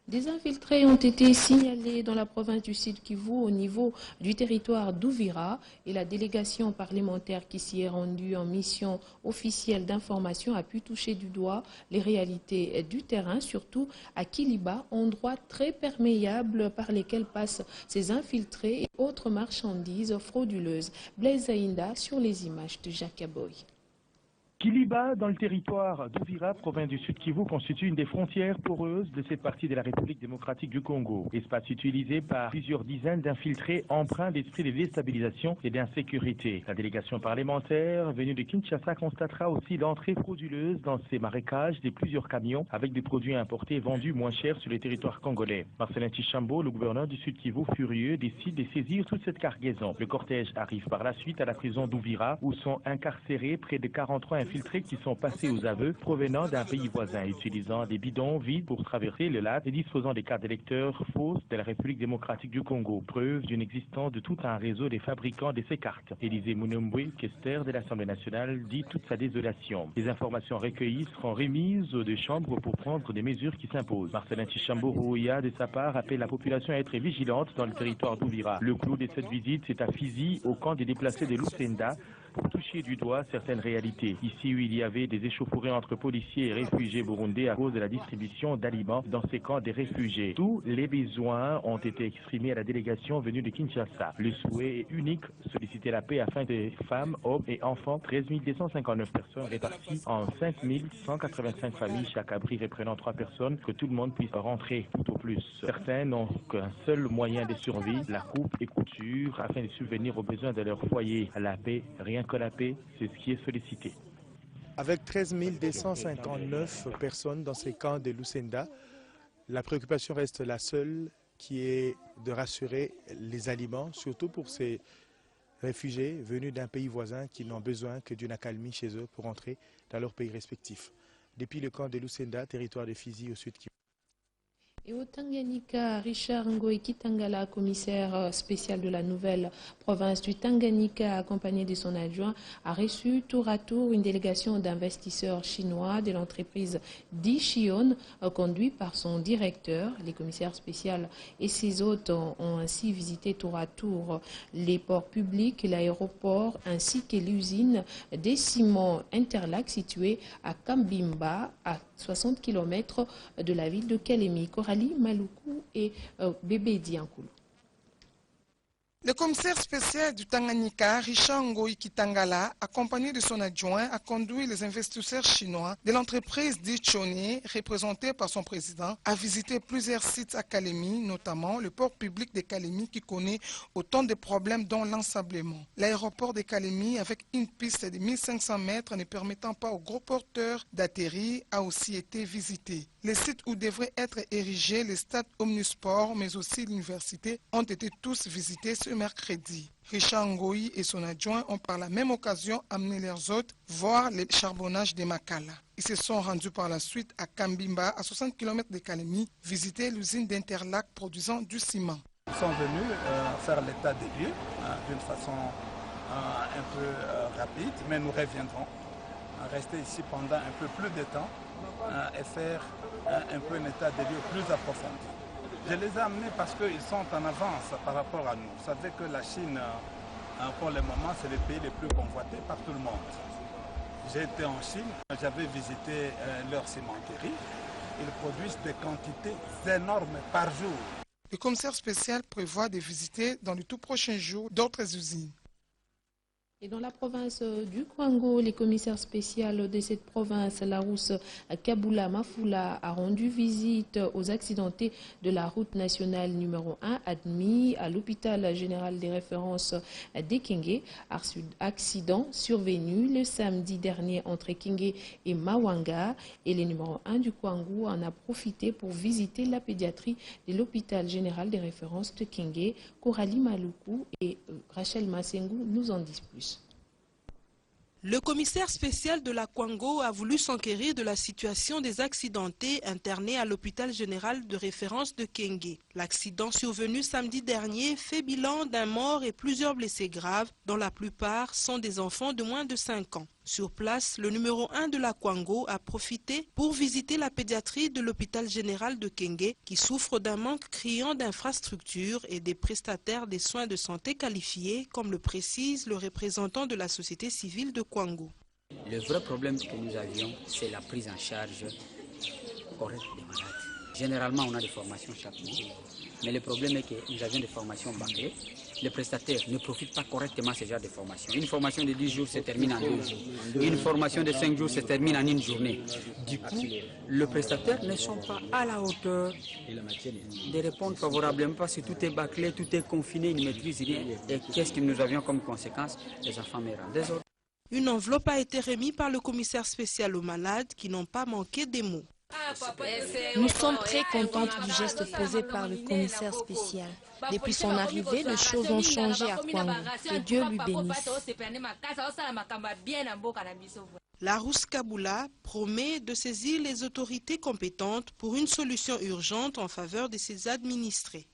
Des infiltrés ont été signalés dans la province du Sud Kivu au niveau du territoire d'Ouvira et la délégation parlementaire qui s'y est rendue en mission officielle d'information a pu toucher du doigt les réalités du terrain, surtout à Kiliba, endroit très perméable par lesquels passent ces infiltrés et autres marchandises frauduleuses. Blaise Zaïnda sur les images de Jacques Aboy. Kiliba, dans le territoire d'Ouvira, province du Sud Kivu, constitue une des frontières poreuses de cette partie de la République démocratique du Congo. Espace utilisé par plusieurs dizaines d'infiltrés empreints d'esprit de déstabilisation et d'insécurité. La délégation parlementaire venue de Kinshasa constatera aussi l'entrée frauduleuse dans ces marécages de plusieurs camions avec des produits importés vendus moins chers sur le territoire congolais. Marcelin Tichambo, le gouverneur du Sud Kivu, furieux, décide de saisir toute cette cargaison. Le cortège arrive par la suite à la prison d'Ouvira où sont incarcérés près de 43 infiltrés qui sont passés aux aveux provenant d'un pays voisin, utilisant des bidons vides pour traverser le lac et disposant des cartes d'électeurs fausses de la République démocratique du Congo. Preuve d'une existence de tout un réseau des fabricants de ces cartes. Élisée Mounombwe, questeur de l'Assemblée nationale, dit toute sa désolation. Les informations recueillies seront remises aux deux chambres pour prendre des mesures qui s'imposent. Marcelin Tichambo Rouya, de sa part, appelle la population à être vigilante dans le territoire d'Ouvira. Le clou de cette visite, c'est à Fizi, au camp des déplacés de Lucenda, pour toucher du doigt certaines réalités. Ici où il y avait des échauffourées entre policiers et réfugiés burundais à cause de la distribution d'aliments dans ces camps des réfugiés. Tous les besoins ont été exprimés à la délégation venue de Kinshasa. Le souhait est unique, solliciter la paix afin que les femmes, hommes et enfants, 13 259 personnes réparties en 5 185 familles, chaque abri reprenant 3 personnes, que tout le monde puisse rentrer tout au plus. Certains n'ont qu'un seul moyen de survie, la coupe et couture, afin de subvenir aux besoins de leur foyer. La paix, rien que la paix, c'est ce qui est sollicité. Avec 13 259 personnes dans ces camps de Lucenda, la préoccupation reste la seule, qui est de rassurer les aliments, surtout pour ces réfugiés venus d'un pays voisin qui n'ont besoin que d'une accalmie chez eux pour entrer dans leur pays respectif. Depuis le camp de Lucenda, territoire de Fizi au sud Kivu. Et au Tanganyika, Richard Ngoï Kitangala, commissaire spécial de la nouvelle province du Tanganyika, accompagné de son adjoint, a reçu tour à tour une délégation d'investisseurs chinois de l'entreprise Dichion, conduit par son directeur. Les commissaires spéciaux et ses hôtes ont ainsi visité tour à tour les ports publics, l'aéroport ainsi que l'usine des ciments Interlac située à Kambimba, à 60 km de la ville de Kalemi. Coralie Maluku et Bébé Diankoulou. Le commissaire spécial du Tanganyika, Richard Ngoï Kitangala, accompagné de son adjoint, a conduit les investisseurs chinois de l'entreprise Dichone, représentée par son président, à visiter plusieurs sites à Kalemi, notamment le port public de Kalemi qui connaît autant de problèmes dont l'ensablement. L'aéroport de Kalemi, avec une piste de 1500 mètres ne permettant pas aux gros porteurs d'atterrir, a aussi été visité. Les sites où devraient être érigés le stade Omnisport, mais aussi l'université, ont été tous visités ce mercredi. Richard Ngoï et son adjoint ont par la même occasion amené leurs hôtes voir le charbonnage de Makala. Ils se sont rendus par la suite à Kambimba, à 60 km de Kalemi, visiter l'usine d'Interlac produisant du ciment. Ils sont venus faire l'état des lieux d'une façon un peu rapide, mais nous reviendrons rester ici pendant un peu plus de temps et faire un peu un état des lieux plus approfondi. Je les ai amenés parce qu'ils sont en avance par rapport à nous. Vous savez que la Chine, pour le moment, c'est le pays le plus convoité par tout le monde. J'ai été en Chine, j'avais visité leur cimenterie. Ils produisent des quantités énormes par jour. Le commissaire spécial prévoit de visiter dans les tout prochains jours d'autres usines. Et dans la province du Kwango, les commissaires spéciaux de cette province, la rousse Kabula Mafula, a rendu visite aux accidentés de la route nationale numéro 1 admis à l'hôpital général des références d'Ekenge. Accident survenu le samedi dernier entre Ekenge et Mawanga. Et le numéro 1 du Kwango en a profité pour visiter la pédiatrie de l'hôpital général des références de Kenge. Coralie Maluku et Rachel Massengou nous en disent plus. Le commissaire spécial de la Kwango a voulu s'enquérir de la situation des accidentés internés à l'hôpital général de référence de Kenge. L'accident survenu samedi dernier fait bilan d'un mort et plusieurs blessés graves, dont la plupart sont des enfants de moins de 5 ans. Sur place, le numéro 1 de la Kwango a profité pour visiter la pédiatrie de l'hôpital général de Kenge qui souffre d'un manque criant d'infrastructures et des prestataires des soins de santé qualifiés, comme le précise le représentant de la société civile de Kwango. Le vrai problème que nous avions, c'est la prise en charge correcte des malades. Généralement, on a des formations chaque mois, mais le problème est que nous avions des formations bâclées. Les prestataires ne profitent pas correctement de ce genre de formation. Une formation de 10 jours se termine en 2 jours. Une formation de 5 jours se termine en une journée. Du coup, les prestataires ne sont pas à la hauteur de répondre favorablement parce que tout est bâclé, tout est confiné, ils ne maîtrisent rien. Et qu'est-ce que nous avions comme conséquence? Les enfants meurent. Désolé. Une enveloppe a été remise par le commissaire spécial aux malades qui n'ont pas manqué des mots. Nous sommes très contentes du geste posé par le commissaire spécial. Depuis son arrivée, les choses ont changé à Kwango. Que Dieu lui bénisse. Larousse Kaboula promet de saisir les autorités compétentes pour une solution urgente en faveur de ses administrés.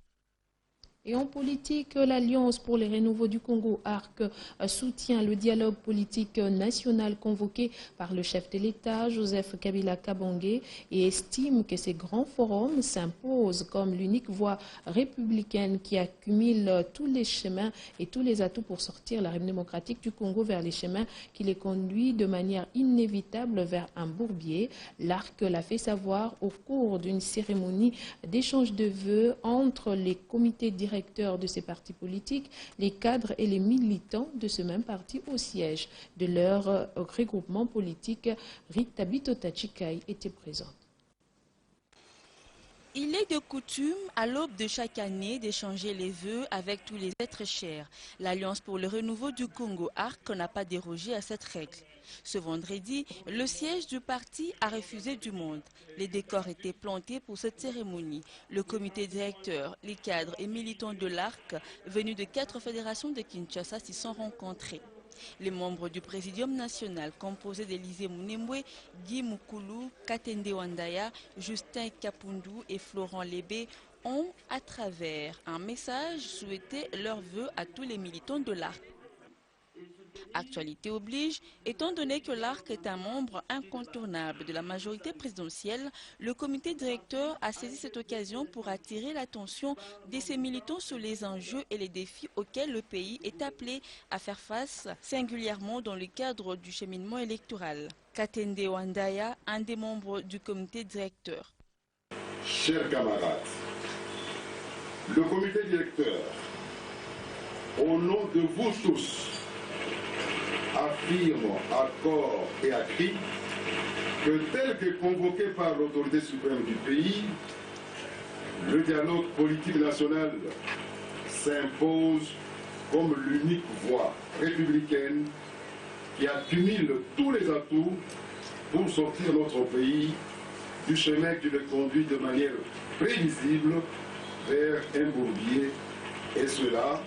Et en politique, l'Alliance pour les renouveaux du Congo, ARC, soutient le dialogue politique national convoqué par le chef de l'État, Joseph Kabila Kabange, et estime que ces grands forums s'imposent comme l'unique voie républicaine qui accumule tous les chemins et tous les atouts pour sortir la République démocratique du Congo vers les chemins qui les conduit de manière inévitable vers un bourbier. L'ARC l'a fait savoir au cours d'une cérémonie d'échange de vœux entre les comités directeurs de ces partis politiques, les cadres et les militants de ce même parti au siège de leur regroupement politique. Rita Bitotachikai était présente. Il est de coutume, à l'aube de chaque année, d'échanger les vœux avec tous les êtres chers. L'Alliance pour le renouveau du Congo, ARC, n'a pas dérogé à cette règle. Ce vendredi, le siège du parti a refusé du monde. Les décors étaient plantés pour cette cérémonie. Le comité directeur, les cadres et militants de l'ARC, venus de 4 fédérations de Kinshasa, s'y sont rencontrés. Les membres du Présidium national, composés d'Élysée Mounembwe, Guy Mukulu, Katende Wandaya, Justin Kapundu et Florent Lébé, ont, à travers un message, souhaité leurs vœux à tous les militants de l'ARC. Actualité oblige, étant donné que l'ARC est un membre incontournable de la majorité présidentielle, le comité directeur a saisi cette occasion pour attirer l'attention de ses militants sur les enjeux et les défis auxquels le pays est appelé à faire face, singulièrement dans le cadre du cheminement électoral. Katende Wandaya, un des membres du comité directeur. Chers camarades, le comité directeur, au nom de vous tous, affirme à corps et à cri que tel que convoqué par l'autorité suprême du pays, le dialogue politique national s'impose comme l'unique voie républicaine qui accumule tous les atouts pour sortir notre pays du chemin qui le conduit de manière prévisible vers un bourbier, et cela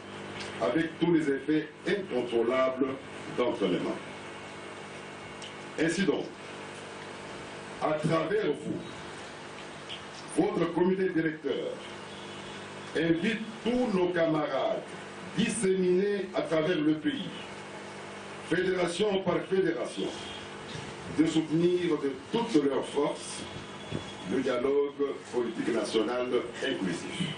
avec tous les effets incontrôlables d'entraînement. Ainsi donc, à travers vous, votre comité directeur invite tous nos camarades disséminés à travers le pays, fédération par fédération, de soutenir de toutes leurs forces le dialogue politique national inclusif.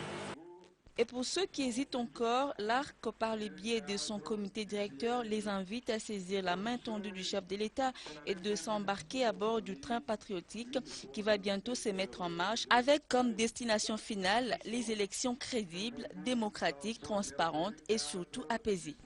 Et pour ceux qui hésitent encore, l'ARC, par le biais de son comité directeur, les invite à saisir la main tendue du chef de l'État et de s'embarquer à bord du train patriotique qui va bientôt se mettre en marche avec comme destination finale les élections crédibles, démocratiques, transparentes et surtout apaisées.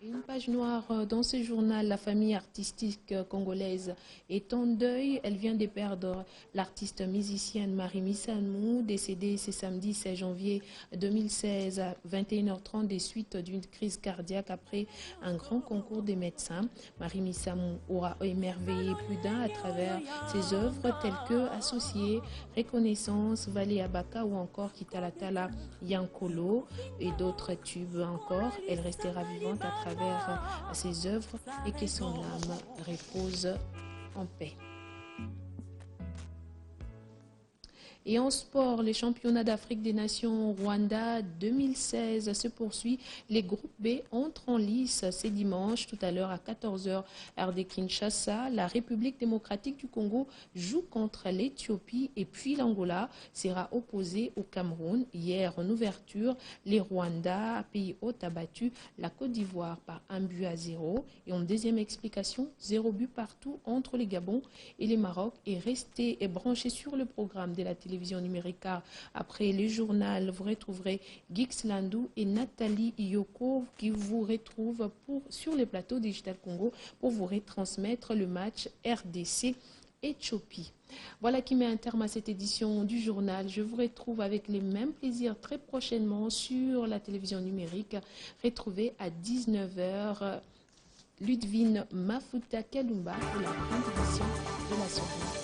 Une page noire dans ce journal, la famille artistique congolaise est en deuil. Elle vient de perdre l'artiste musicienne Marie Missamou, décédée ce samedi 16 janvier 2016 à 21h30 des suites d'une crise cardiaque après un grand concours des médecins. Marie Missamou aura émerveillé plus d'un à travers ses œuvres telles que Associés, Reconnaissance, Vallée Abaka ou encore Kitalatala Yankolo et d'autres tubes encore. Elle restera vivante à travers ses œuvres et que son âme repose en paix. Et en sport, les championnats d'Afrique des Nations Rwanda 2016 se poursuit. Les groupes B entrent en lice ce dimanche, tout à l'heure à 14h, heure de Kinshasa. La République démocratique du Congo joue contre l'Éthiopie et puis l'Angola sera opposé au Cameroun. Hier, en ouverture, les Rwandais, pays hôte, a battu la Côte d'Ivoire par 1-0. Et en deuxième explication, 0 but partout entre les Gabon et les Maroc est resté et branché sur le programme de la télévision numérique. Après le journal, vous retrouverez Gix Landou et Nathalie Yoko qui vous retrouvent sur les plateaux Digital Congo pour vous retransmettre le match RDC-Éthiopie. Voilà qui met un terme à cette édition du journal. Je vous retrouve avec les mêmes plaisirs très prochainement sur la télévision numérique. Retrouvez à 19h Ludvine Mafuta Kalumba pour la grande édition de la soirée.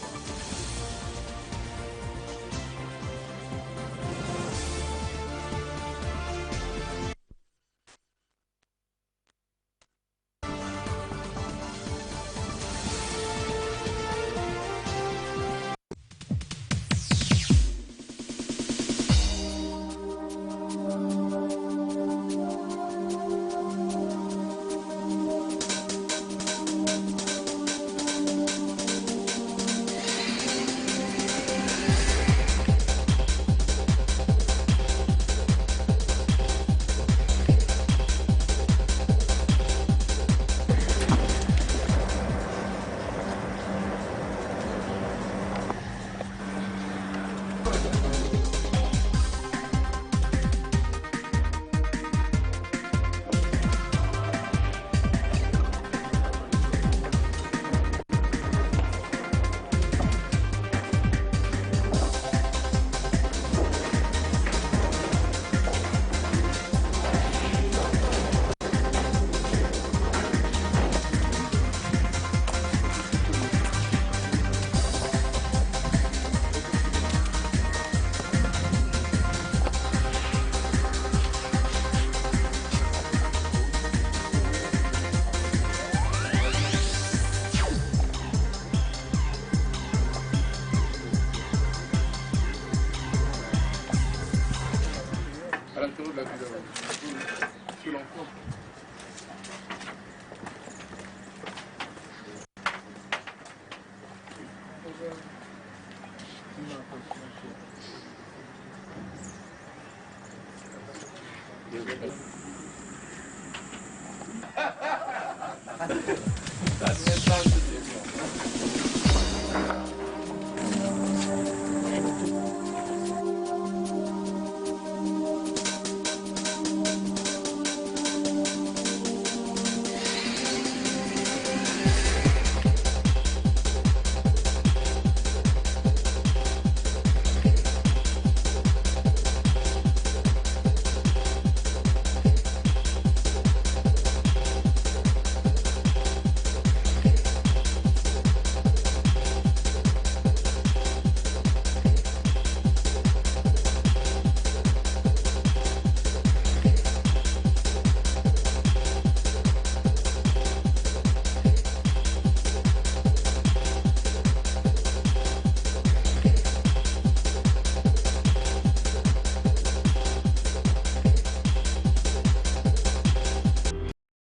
À l'intérieur de la ville, sur l'enfant. Thank you.